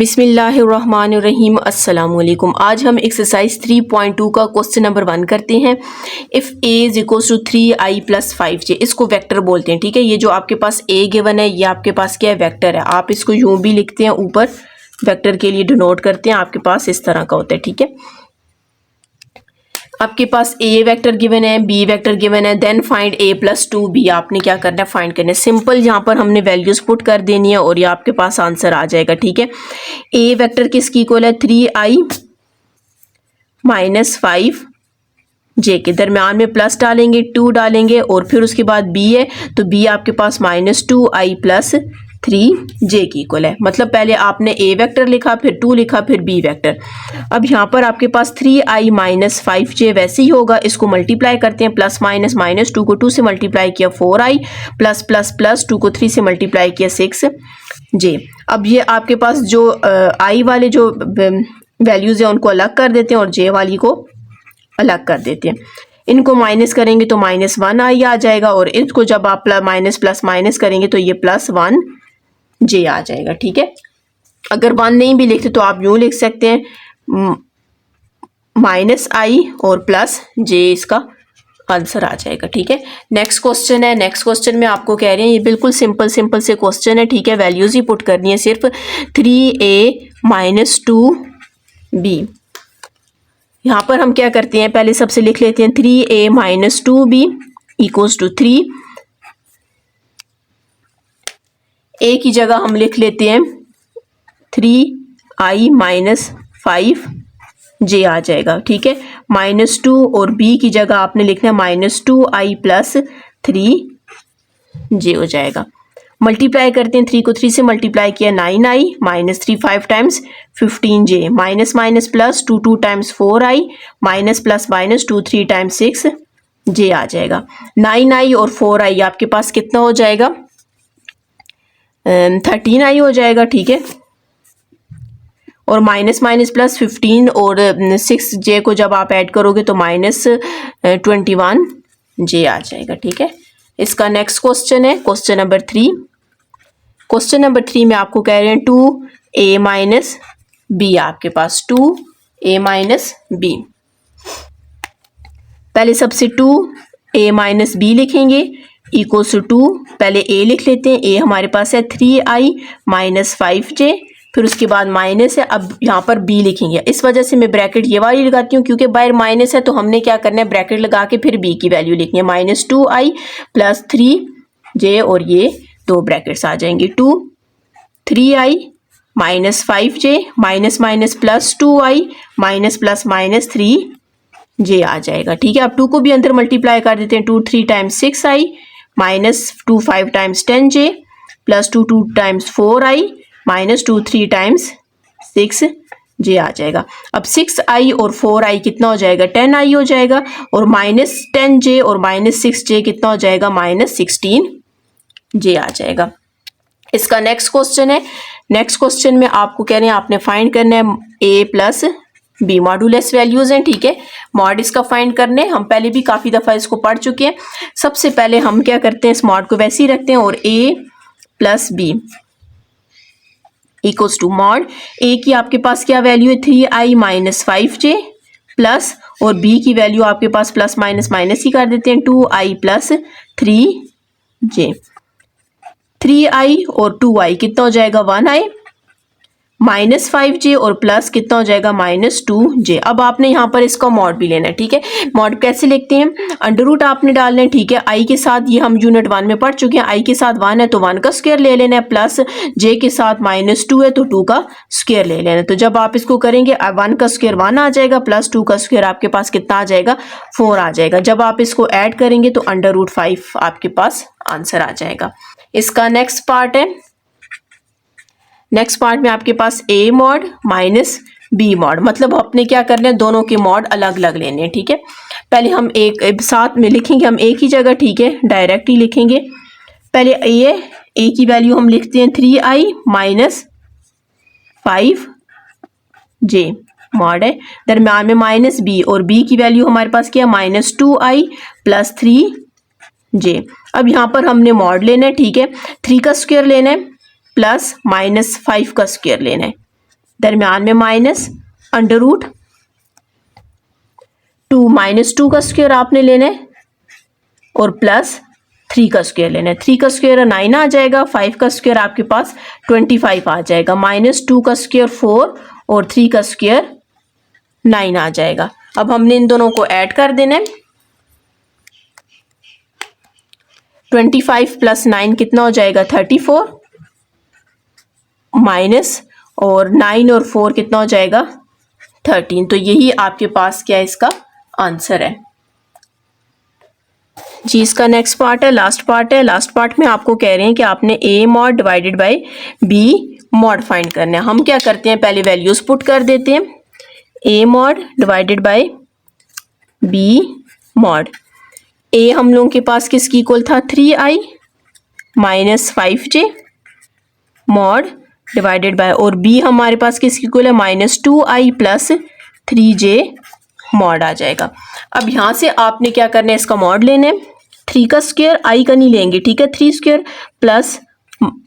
बिस्मिल्लाहिर्रहमानिर्रहीम अस्सलाम वालेकुम। आज हम एक्सरसाइज 3.2 का क्वेश्चन नंबर 1 करते हैं। If a is equals to 3i + 5j, इसको वेक्टर बोलते हैं। ठीक है, ये जो आपके पास a गिवन है ये आपके पास क्या है, वेक्टर है। आप इसको यूं भी लिखते हैं, ऊपर वेक्टर के लिए डिनोट करते हैं, आपके पास इस तरह का होता है। ठीक है, आपके पास a वेक्टर गिवन है, b वेक्टर गिवन है, देन फाइंड a + 2b। आपने क्या करना है, फाइंड करना है। सिंपल यहाँ पर हमने वैल्यूज पुट कर देनी है और ये आपके पास आंसर आ जाएगा। ठीक है, a वेक्टर किसकी इक्वल है, 3i - 5j के दरमियान में प्लस डालेंगे, 2 डालेंगे और फिर उसके बाद b है तो b आपके पास -2i + 3j की इक्वल है। मतलब पहले आपने a वेक्टर लिखा, फिर 2 लिखा, फिर b वेक्टर। अब यहाँ पर आपके पास 3i - 5j वैसे ही होगा, इसको मल्टीप्लाई करते हैं। प्लस माइनस, -2 को 2 से मल्टीप्लाई किया 4i, प्लस प्लस प्लस 2 को 3 से मल्टीप्लाई किया 6j। अब ये आपके पास जो i वाले जो वैल्यूज़ हैं उनको अलग कर देते हैं और j वाली को अलग कर देते हैं। इनको माइनस करेंगे तो -1i आ जाएगा और इसको जब आप माइनस प्लस माइनस करेंगे तो ये +1j आ जाएगा। ठीक है, अगर 1 नहीं भी लिखते तो आप यूँ लिख सकते हैं -i और +j, इसका आंसर आ जाएगा। ठीक है, नेक्स्ट क्वेश्चन है। नेक्स्ट क्वेश्चन में आपको कह रहे हैं, ये बिल्कुल सिंपल से क्वेश्चन है। ठीक है, वैल्यूज ही पुट करनी है सिर्फ। 3a - 2b। यहाँ पर हम क्या करते हैं, पहले सबसे लिख लेते हैं 3a - 2b = 3। a की जगह हम लिख लेते हैं 3i - 5j आ जाएगा। ठीक है, -2 और b की जगह आपने लिखना है -2i + 3j हो जाएगा। मल्टीप्लाई करते हैं, 3 को 3 से मल्टीप्लाई किया 9i, -3 5 times 15j, minus minus plus 2 2 times 4i, minus plus minus 2 3 times 6j आ जाएगा। 9i और 4i आपके पास कितना हो जाएगा, 13i हो जाएगा। ठीक है, और माइनस माइनस प्लस 15 और 6j को जब आप ऐड करोगे तो -21j आ जाएगा। ठीक है, इसका नेक्स्ट क्वेश्चन है क्वेश्चन नंबर 3। क्वेश्चन नंबर 3 में आपको कह रहे हैं 2a - b। आपके पास 2a - b। पहले सबसे 2a - b लिखेंगे = 2। पहले a लिख लेते हैं, a हमारे पास है 3i - 5j, फिर उसके बाद माइनस है। अब यहाँ पर b लिखेंगे, इस वजह से मैं ब्रैकेट ये वाली लगाती हूँ क्योंकि बाहर माइनस है, तो हमने क्या करना है, ब्रैकेट लगा के फिर b की वैल्यू लिखनी है। -2i + 3j और ये 2 ब्रैकेट्स आ जाएंगे। 2 3i - 5j, minus minus plus 2i, minus plus minus 3j आ जाएगा। ठीक है, अब 2 को भी अंदर मल्टीप्लाई कर देते हैं। 2 3 times 6i, -2 5 times 10j, plus 2 2 times 4i, -2 3 times 6j आ जाएगा। अब 6i और 4i कितना हो जाएगा, 10i हो जाएगा, और -10j और -6j कितना हो जाएगा, -16j आ जाएगा। इसका नेक्स्ट क्वेश्चन है। नेक्स्ट क्वेश्चन में आपको कह रहे हैं आपने फाइंड करना है a + b। मॉडुलस वैल्यूज हैं। ठीक है, मॉड इसका फाइंड करने, हम पहले भी काफ़ी दफ़ा इसको पढ़ चुके हैं। सबसे पहले हम क्या करते हैं, इस मॉड को वैसे ही रखते हैं और a + b = मॉड a की आपके पास क्या वैल्यू है, 3i - 5j, प्लस और b की वैल्यू आपके पास प्लस माइनस माइनस ही कर देते हैं, 2i + 3j। 3i और 2i कितना हो जाएगा, 1i, -5j और प्लस कितना हो जाएगा, -2j। अब आपने यहाँ पर इसका मॉड भी लेना है। ठीक है, मॉड कैसे लिखते हैं, अंडर रूट आपने डालना है। ठीक है, i के साथ, ये हम यूनिट 1 में पढ़ चुके हैं, i के साथ 1 है तो 1 का स्क्वायर ले लेना है, प्लस j के साथ -2 है तो 2 का स्क्वायर ले लेना है। तो जब आप इसको करेंगे 1 का स्क्वायर 1 आ जाएगा, प्लस 2 का स्क्वायर आपके पास कितना आ जाएगा, 4 आ जाएगा। जब आप इसको ऐड करेंगे तो √5 आपके पास आंसर आ जाएगा। इसका नेक्स्ट पार्ट है। नेक्स्ट पार्ट में आपके पास a मॉड - b मॉड, मतलब अपने क्या करना है, दोनों के मॉड अलग अलग लेने हैं। ठीक है, पहले हम एक साथ में लिखेंगे, हम एक ही जगह, ठीक है, डायरेक्ट ही लिखेंगे। पहले a की वैल्यू हम लिखते हैं 3i - 5j मॉड है, दरम्यान में -b और b की वैल्यू हमारे पास क्या है, -2i + 3j। अब यहाँ पर हमने मॉड लेना है। ठीक है, 3 का स्क्वायर लेना है प्लस -5 का स्क्वायर लेना है। दरमियान में माइनस, अंडर रूट 2 माइनस 2 का स्क्वायर आपने लेना है और प्लस 3 का स्क्वायर लेना है। 3 का स्क्वायर 9 आ जाएगा, 5 का स्क्वायर आपके पास 25 आ जाएगा, माइनस 2 का स्क्वायर 4 और 3 का स्क्वायर 9 आ जाएगा। अब हमने इन दोनों को ऐड कर देना है। 25 प्लस 9 कितना हो जाएगा 34, माइनस और 9 और 4 कितना हो जाएगा 13। तो यही आपके पास क्या है इसका आंसर है जी। इसका नेक्स्ट पार्ट है, लास्ट पार्ट है। लास्ट पार्ट में आपको कह रहे हैं कि आपने a mod divided by b mod find करना है। हम क्या करते हैं, पहले वैल्यूज पुट कर देते हैं। a mod divided by b mod. a हम लोगों के पास किसकी इक्वल था 3i minus 5j mod divided by, और b हमारे पास किसकी इक्वल है minus 2i plus 3j mod आ जाएगा। अब यहाँ से आपने क्या करना है, इसका मॉड लेना है। 3 का स्क्वायर i का नहीं लेंगे, ठीक है, 3 स्क्वायर प्लस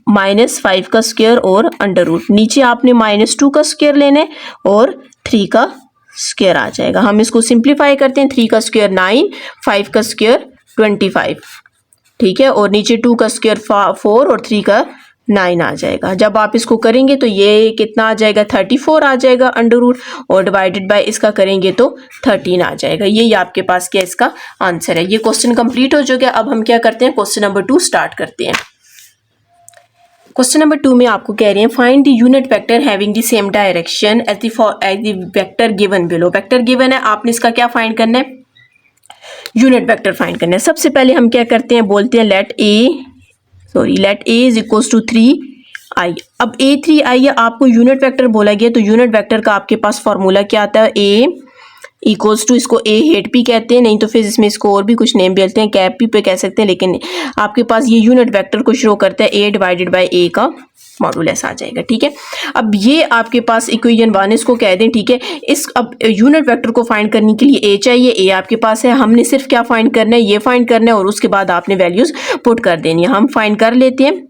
माइनस 5 का स्क्वायर और अंडर रूट, नीचे आपने माइनस 2 का स्क्वायर लेना है और 3 का स्क्वायर आ जाएगा। हम इसको सिंप्लीफाई करते हैं। 3 का स्क्वायर 9, 5 का स्क्वायर 25, ठीक है, और नीचे 2 का स्क्वायर 4 और 3 का 9 आ जाएगा। जब आप इसको करेंगे तो ये कितना आ जाएगा 34 आ जाएगा अंडर रूट, और डिवाइडेड बाय इसका करेंगे तो 13 आ जाएगा। यही आपके पास क्या इसका आंसर है। ये क्वेश्चन कंप्लीट हो चुका है। अब हम क्या करते हैं, क्वेश्चन नंबर 2 स्टार्ट करते हैं। क्वेश्चन नंबर 2 में आपको कह रहे हैं find the unit vector having the same direction as the vector given below. Vector given है, आपने इसका क्या फाइंड करना है, यूनिट वेक्टर फाइंड करना है। सबसे पहले हम क्या करते हैं, बोलते हैं let a is equals to 3i। अब a 3i है, आपको यूनिट वेक्टर बोला गया तो यूनिट वेक्टर का आपके पास फॉर्मूला क्या आता है, a इक्वल्स टू, इसको a हेट पी कहते हैं, नहीं तो फिर इसमें इसको और भी कुछ नेम बोलते हैं, कैप पी पे कह सकते हैं, लेकिन आपके पास ये यूनिट वेक्टर को शो करता है a डिवाइडेड बाय a का मॉडुलस आ जाएगा, ठीक है। अब ये आपके पास इक्वेशन 1, इसको कह दें, ठीक है। इस अब यूनिट वेक्टर को फाइंड करने के लिए a चाहिए, a आपके पास है, हमने सिर्फ क्या फाइंड करना है, ये फाइंड करना है और उसके बाद आपने वैल्यूज पुट कर देनी है। हम फाइंड कर लेते हैं।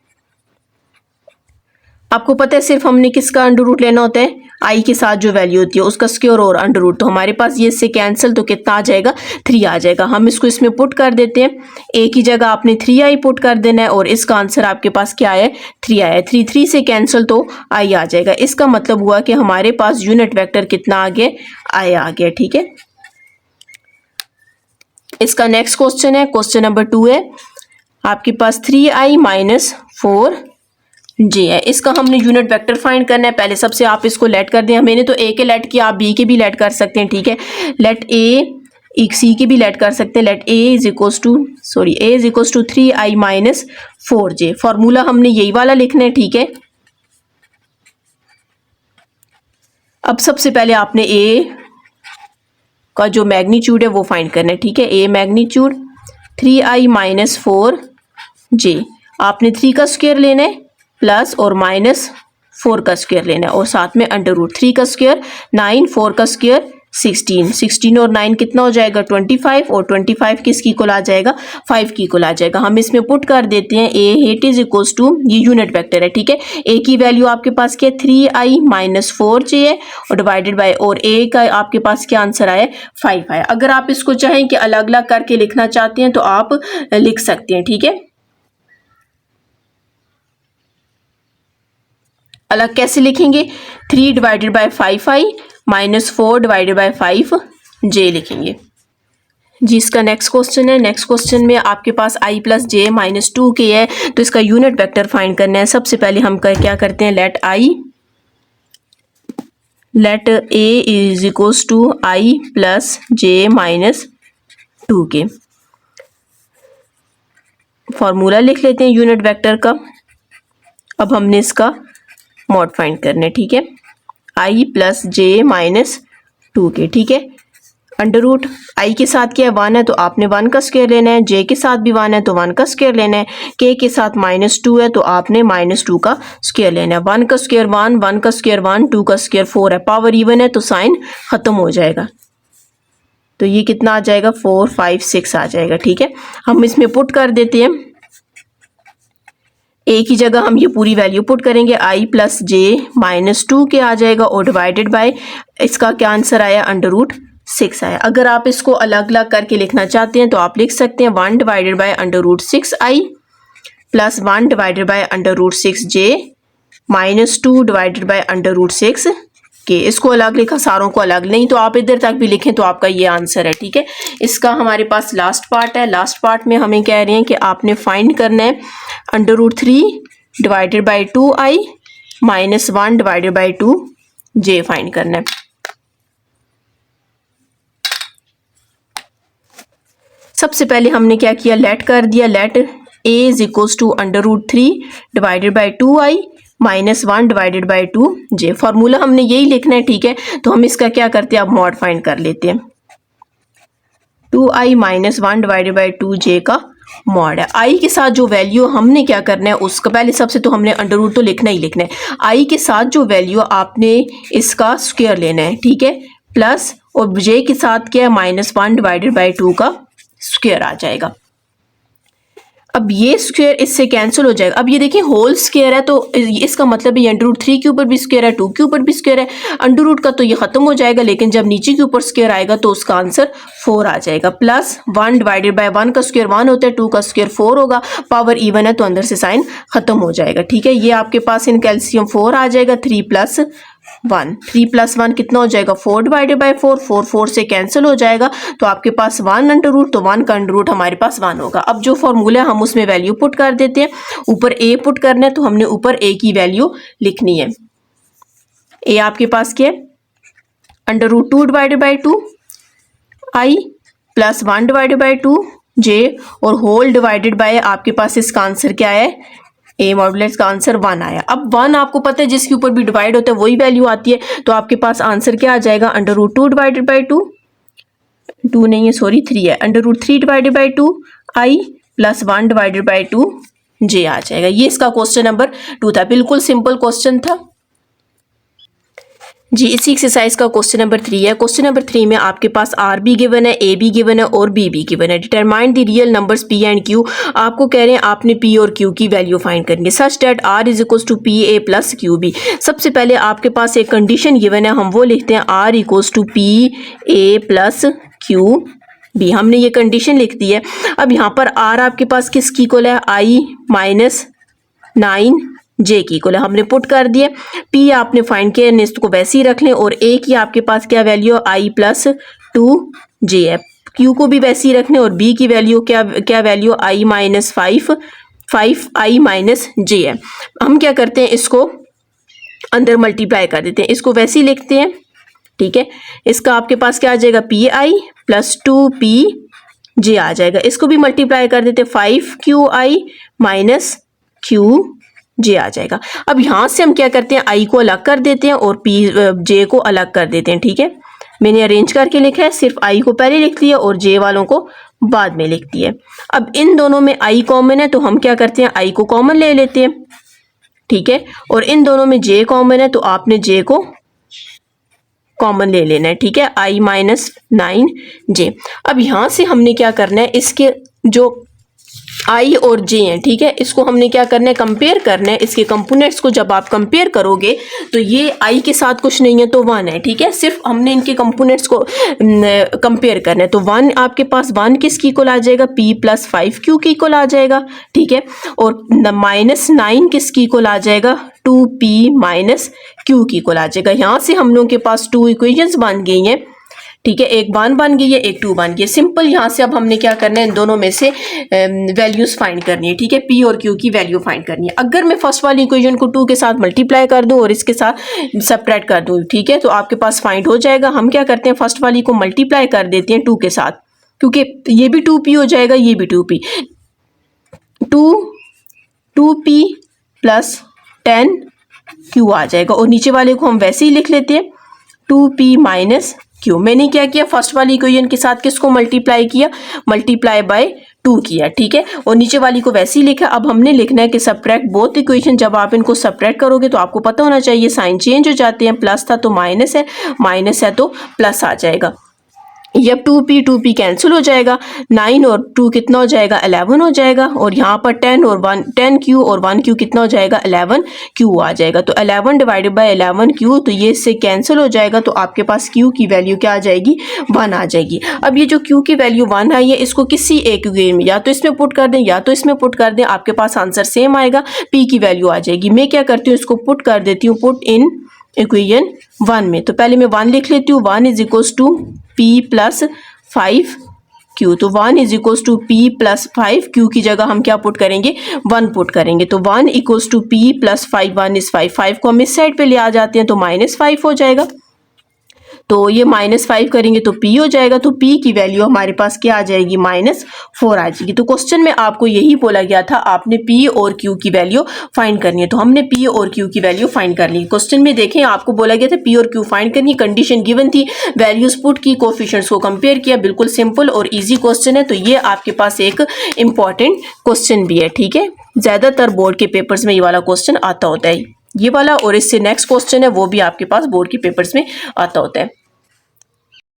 आपको पता है सिर्फ हमने किसका अंडर रूट लेना होता है, आई के साथ जो वैल्यू होती है उसका स्क्वायर और अंडर रूट, तो हमारे पास ये इससे कैंसिल, तो कितना आ जाएगा 3 आ जाएगा। हम इसको इसमें पुट कर देते हैं, ए की जगह आपने 3i पुट कर देना है और इसका आंसर आपके पास क्या है 3 आया है। 3 से कैंसिल तो आई आ जाएगा। इसका मतलब हुआ कि हमारे पास यूनिट वेक्टर कितना आ गया, आई आ गया, ठीक है। इसका नेक्स्ट क्वेश्चन है, क्वेश्चन नंबर 2 है, आपके पास 3i माइनस 4j है। इसका हमने यूनिट वेक्टर फाइंड करना है। पहले सबसे आप इसको लेट कर दें, मैंने तो a के लेट किया, आप b के भी लेट कर सकते हैं, ठीक है। लेट a c के भी लेट कर सकते हैं। Let a is equals to 3i minus 4j। Formula हमने यही वाला लिखना है, ठीक है। अब सबसे पहले आपने a का जो मैग्नीट्यूड है वो फाइंड करना है, ठीक है। a magnitude 3i minus 4j, आपने 3 का स्क्वायर लेना है प्लस और माइनस 4 का स्क्वायर लेना है और साथ में अंडर रूट। 3 का स्क्वायर 9, 4 का स्क्वायर 16 और 9 कितना हो जाएगा 25, और 25 किसकी इक्वल आ जाएगा 5 की इक्वल आ जाएगा। हम इसमें पुट कर देते हैं a hat is equals to, ये यूनिट वेक्टर है, ठीक है। a की वैल्यू आपके पास क्या है 3i माइनस 4j है और डिवाइडेड बाय, और a का आपके पास क्या आंसर आया 5 आया। अगर आप इसको चाहें कि अलग अलग करके लिखना चाहते हैं तो आप लिख सकते हैं, ठीक है। अलग कैसे लिखेंगे, 3 divided by 5i minus 4 divided by 5j लिखेंगे जी। इसका नेक्स्ट क्वेश्चन है, नेक्स्ट क्वेश्चन में आपके पास i plus j minus 2k है, तो इसका यूनिट वेक्टर फाइंड करना है। सबसे पहले हम क्या करते हैं, let a is equals to i plus j minus 2k। Formula लिख लेते हैं यूनिट वेक्टर का। अब हमने इसका मॉड फाइंड करना है, ठीक है। i plus j minus 2k, ठीक है। अंडर रूट i के साथ क्या है 1 है तो आपने 1 का स्क्वायर लेना है, j के साथ भी 1 है तो 1 का स्क्वायर लेना है, k के साथ माइनस 2 है तो आपने माइनस 2 का स्क्वायर लेना है। 1 का स्क्वायर 1, 1 का स्क्वायर 1, 2 का स्क्वायर 4 है, पावर इवन है तो साइन खत्म हो जाएगा, तो ये कितना आ जाएगा 4, 5, 6 आ जाएगा, ठीक है। हम इसमें पुट कर देते हैं ए की जगह हम ये पूरी वैल्यू पुट करेंगे, आई प्लस जे माइनस 2 के आ जाएगा और डिवाइडेड बाय इसका क्या आंसर आया, √6 आया। अगर आप इसको अलग अलग करके लिखना चाहते हैं तो आप लिख सकते हैं 1 divided by √6i plus 1 divided by √6j minus 2 divided by √6 के। इसको अलग लिखा, सारों को अलग, नहीं तो आप इधर तक भी लिखें तो आपका ये आंसर है, ठीक है। इसका हमारे पास लास्ट पार्ट है। लास्ट पार्ट में हमें कह रहे हैं कि आपने फाइंड करना है √3 divided by 2i minus 1 divided by 2j find करना है। सबसे पहले हमने क्या किया, लेट कर दिया, let a is equals to √3 divided by 2i minus 1 divided by 2j। Formula हमने यही लिखना है, ठीक है। तो हम इसका क्या करते हैं, अब मॉड फाइंड कर लेते हैं। 2i minus 1 divided by 2j का मॉड है। आई के साथ जो वैल्यू हमने क्या करना है, उसका पहले सबसे तो हमने √ तो लिखना ही लिखना है। आई के साथ जो वैल्यू आपने इसका स्क्वायर लेना है, ठीक है, प्लस और जे के साथ क्या है, -1 डिवाइडेड बाई 2 का स्क्वायर आ जाएगा। अब ये स्क्वायर इससे कैंसिल हो जाएगा। अब ये देखिए होल स्क्वायर है तो इसका मतलब ये √3 के ऊपर भी स्क्वायर है, 2 के ऊपर भी स्क्वायर है। √ का तो ये खत्म हो जाएगा, लेकिन जब नीचे के ऊपर स्क्वायर आएगा तो उसका आंसर 4 आ जाएगा। प्लस 1 डिवाइडेड बाय 1 का स्क्वायर 1 होता है, 2 का स्क्वायर 4 होगा, पावर इवन है तो अंदर से साइन खत्म हो जाएगा, ठीक है। ये आपके पास इन कैल्शियम 4 आ जाएगा, 3 + 1, 3 + 1 कितना हो जाएगा, 4 डिवाइडेड बाय 4, 4 से कैंसिल हो जाएगा तो आपके पास 1 √ तो 1 का √ हमारे पास 1 होगा। अब जो फॉर्मूला हम उसमें वैल्यू पुट कर देते हैं, ऊपर a पुट करना है तो हमने ऊपर a की वैल्यू लिखनी है। a आपके पास क्या है, √2 divided by 2 i plus 1 divided by 2 j और होल डिवाइडेड बाय आपके पास इसका आंसर क्या है, a मॉडुलस का आंसर 1 आया। अब 1 आपको पता है जिसके ऊपर भी डिवाइड होता है वही वैल्यू आती है, तो आपके पास आंसर क्या आ जाएगा, √2 डिवाइडेड बाय 2 नहीं है सॉरी 3 है, √3 divided by 2 i plus 1 divided by 2 j आ जाएगा। ये इसका क्वेश्चन नंबर 2 था, बिल्कुल सिंपल क्वेश्चन था जी। इसी एक्सरसाइज का क्वेश्चन नंबर 3 है। क्वेश्चन नंबर 3 में आपके पास r भी गिवन है, a भी गिवन है और b भी गिवन है। Determine the real numbers p and q। आपको कह रहे हैं आपने p और q की वैल्यू फाइंड करनी है such that r is equals to pa plus qb। सबसे पहले आपके पास एक कंडीशन गिवन है, हम वो लिखते हैं r equals to pa plus qb। हमने ये कंडीशन लिख दी है। अब यहाँ पर r आपके पास किसकी इक्वल है, i माइनस 9j की इक्वल है, हमने पुट कर दिया। p आपने फाइंड किया, इसको वैसे ही रख लें और a की आपके पास क्या वैल्यू, i प्लस 2j है। q को भी वैसे ही रखने और b की वैल्यू क्या value, i minus 5 i minus j है। हम क्या करते हैं, इसको अंदर मल्टीप्लाई कर देते हैं, इसको वैसे ही लिखते हैं, ठीक है। इसका आपके पास क्या आ जाएगा, pi प्लस 2pj आ जाएगा। इसको भी मल्टीप्लाई कर देते, 5qi माइनस qj आ जाएगा। अब यहाँ से हम क्या करते हैं, i को अलग कर देते हैं और j को अलग कर देते हैं, ठीक है। मैंने अरेंज करके लिखा है, सिर्फ i को पहले लिख दिया और j वालों को बाद में लिख दिया। अब इन दोनों में i कॉमन है तो हम क्या करते हैं, i को कॉमन ले लेते हैं, ठीक है। और इन दोनों में j कॉमन है तो आपने j को कॉमन ले लेना है, ठीक है, i माइनस 9j। अब यहाँ से हमने क्या करना है, इसके जो i और j हैं, ठीक है, इसको हमने क्या करना है, कंपेयर करना है। इसके कंपोनेंट्स को जब आप कंपेयर करोगे तो ये i के साथ कुछ नहीं है तो 1 है, ठीक है। सिर्फ हमने इनके कंपोनेंट्स को कंपेयर करना है। तो 1 आपके पास 1 किसकी इक्वल आ जाएगा, p प्लस 5q की इक्वल आ जाएगा, ठीक है। और -9 किसकी इक्वल आ जाएगा, 2p माइनस q की इक्वल आ जाएगा। यहाँ से हम लोगों के पास 2 इक्वेशंस बन गई हैं, ठीक है, एक 1 बन गई है, एक 2 बन गई है। सिंपल यहाँ से अब हमने क्या करना है, इन दोनों में से वैल्यूज फाइंड करनी है, ठीक है, p और q की वैल्यू फाइंड करनी है। अगर मैं फर्स्ट वाली इक्वेशन को 2 के साथ मल्टीप्लाई कर दूं और इसके साथ सब्ट्रैक्ट कर दूं, ठीक है, तो आपके पास फाइंड हो जाएगा। हम क्या करते हैं, फर्स्ट वाली को मल्टीप्लाई कर देते हैं 2 के साथ, क्योंकि ये भी 2p हो जाएगा, ये भी 2p, 2p प्लस 10q आ जाएगा। और नीचे वाले को हम वैसे ही लिख लेते हैं, 2p माइनस q। मैंने क्या किया, फर्स्ट वाली इक्वेशन के साथ किसको मल्टीप्लाई किया, मल्टीप्लाई बाय 2 किया, ठीक है, और नीचे वाली को वैसे ही लिखा। अब हमने लिखना है कि सब्ट्रैक्ट बोथ इक्वेशन। जब आप इनको सब्ट्रैक्ट करोगे तो आपको पता होना चाहिए साइन चेंज हो जाते हैं, प्लस था तो माइनस है, माइनस है तो प्लस आ जाएगा। ये अब 2p कैंसिल हो जाएगा, 9 और 2 कितना हो जाएगा 11 हो जाएगा, और यहाँ पर 10 और 1 10q और 1q कितना हो जाएगा 11q आ जाएगा। तो 11 डिवाइडेड बाय 11q, तो ये इससे कैंसिल हो जाएगा, तो आपके पास q की वैल्यू क्या आ जाएगी 1 आ जाएगी। अब ये जो q की वैल्यू 1 आई है इसको किसी एक इक्वेशन में या तो इसमें पुट कर दें या तो इसमें पुट कर दें, आपके पास आंसर सेम आएगा, p की वैल्यू आ जाएगी। मैं क्या करती हूँ इसको पुट कर देती हूँ, पुट इन इक्वेशन 1 में। तो पहले मैं 1 लिख लेती हूँ, 1 is equals to p plus 5q। तो 1 is equals to p plus 5q की जगह हम क्या पुट करेंगे 1 पुट करेंगे। तो 1 equals to p plus 5, 1 is 5, 5 को हम इस साइड पे ले आ जाते हैं तो -5 हो जाएगा। तो ये -5 करेंगे तो p हो जाएगा, तो p की वैल्यू हमारे पास क्या आ जाएगी -4 आ जाएगी। तो क्वेश्चन में आपको यही बोला गया था, आपने p और q की वैल्यू फाइंड करनी है। तो हमने p और q की वैल्यू फाइंड कर ली। क्वेश्चन में देखें आपको बोला गया था p और q फाइंड करनी, कंडीशन गिवन थी, वैल्यूज पुट की, कोफिशिएंट्स को कंपेयर किया। बिल्कुल सिंपल और ईजी क्वेश्चन है। तो ये आपके पास एक इंपॉर्टेंट क्वेश्चन भी है, ठीक है। ज्यादातर बोर्ड के पेपर्स में ये वाला क्वेश्चन आता होता है, ये वाला, और इससे नेक्स्ट क्वेश्चन है वो भी आपके पास बोर्ड के पेपर्स में आता होता है।